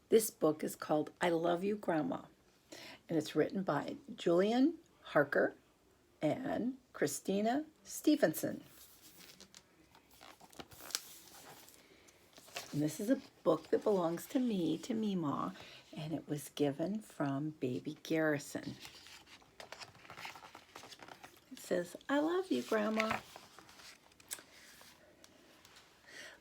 This book is called I Love You, Grandma, and it's written by Julian Harker and Christina Stevenson. And this is a book that belongs to me, to Meemaw, and it was given from Baby Garrison. It says, I love you, Grandma.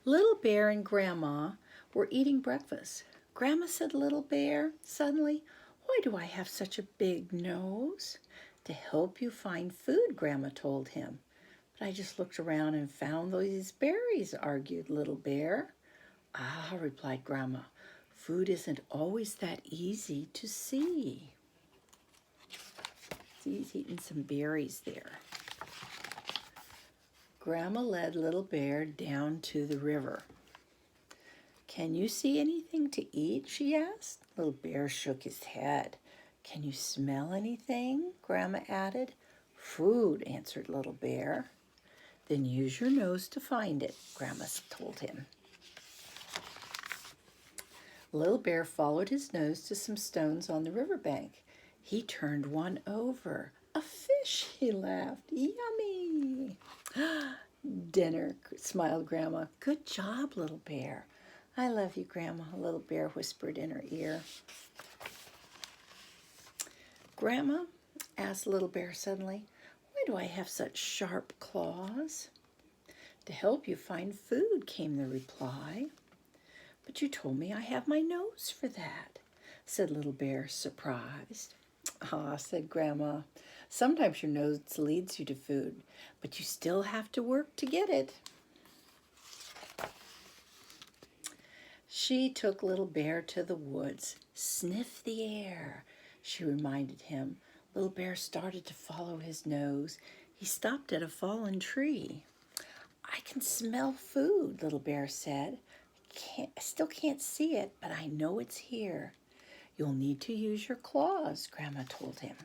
Little Bear and Grandma were eating breakfast. Grandma said, Little Bear, suddenly, why do I have such a big nose? To help you find food, Grandma told him. But I just looked around and found these berries, argued Little Bear. Ah, replied Grandma, food isn't always that easy to see. He's eating some berries there. Grandma led Little Bear down to the river. Can you see anything to eat? She asked. Little Bear shook his head. Can you smell anything? Grandma added. Food, answered Little Bear. Then use your nose to find it, Grandma told him. Little Bear followed his nose to some stones on the riverbank. He turned one over. A fish, he laughed. Yummy! Dinner, smiled Grandma. Good job, Little Bear. I love you, Grandma, Little Bear whispered in her ear. Grandma, asked Little Bear suddenly, why do I have such sharp claws? To help you find food, came the reply. But you told me I have my nose for that, said Little Bear, surprised. Ah, said Grandma, sometimes your nose leads you to food, but you still have to work to get it. She took Little Bear to the woods. Sniff the air, she reminded him. Little Bear started to follow his nose. He stopped at a fallen tree. I can smell food, Little Bear said. I still can't see it, but I know it's here. You'll need to use your claws, Grandma told him.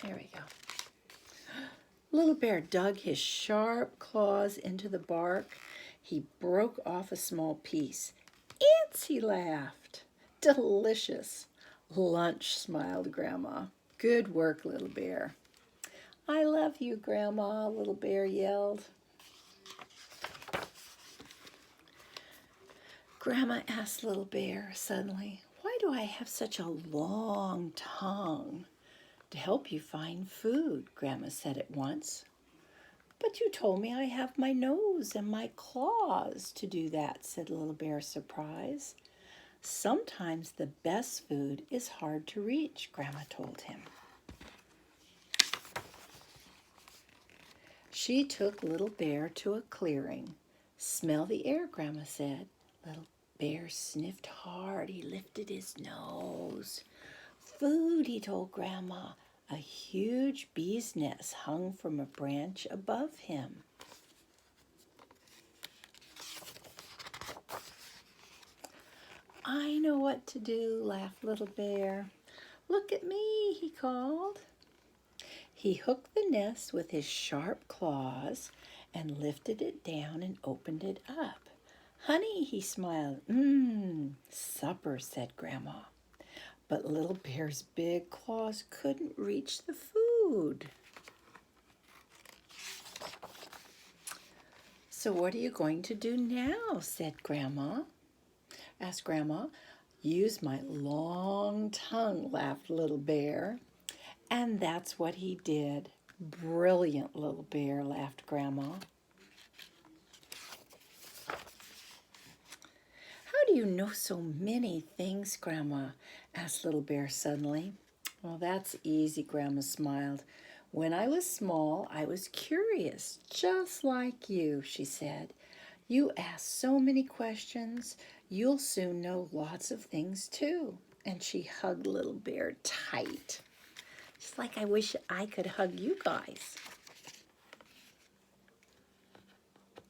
There we go. Little Bear dug his sharp claws into the bark. He broke off a small piece. Ants, he laughed. Delicious. Lunch, smiled Grandma. Good work, Little Bear. I love you, Grandma, Little Bear yelled. Grandma asked Little Bear suddenly, why do I have such a long tongue? To help you find food, Grandma said at once. But you told me I have my nose and my claws to do that, said Little Bear, surprised. Sometimes the best food is hard to reach, Grandma told him. She took Little Bear to a clearing. Smell the air, Grandma said. Little Bear sniffed hard. He lifted his nose. Food, he told Grandma. A huge bee's nest hung from a branch above him. I know what to do, laughed Little Bear. Look at me, he called. He hooked the nest with his sharp claws and lifted it down and opened it up. Honey, he smiled. Supper, said Grandma. But Little Bear's big claws couldn't reach the food. So what are you going to do now, said Grandma. Asked Grandma. Use my long tongue, laughed Little Bear. And that's what he did. Brilliant, Little Bear, laughed Grandma. How do you know so many things, Grandma? Asked Little Bear suddenly. Well, that's easy, Grandma smiled. When I was small, I was curious, just like you, she said. You ask so many questions, you'll soon know lots of things too. And she hugged Little Bear tight. Just like I wish I could hug you guys.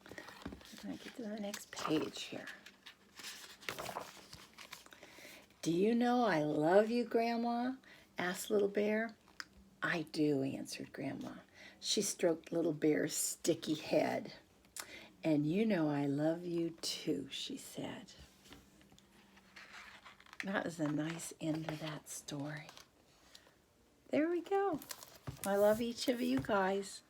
I'm going to get to the next page here. Do you know I love you, Grandma? Asked Little Bear. I do, answered Grandma. She stroked Little Bear's sticky head. And you know I love you too, she said. That was a nice end to that story. There we go. I love each of you guys.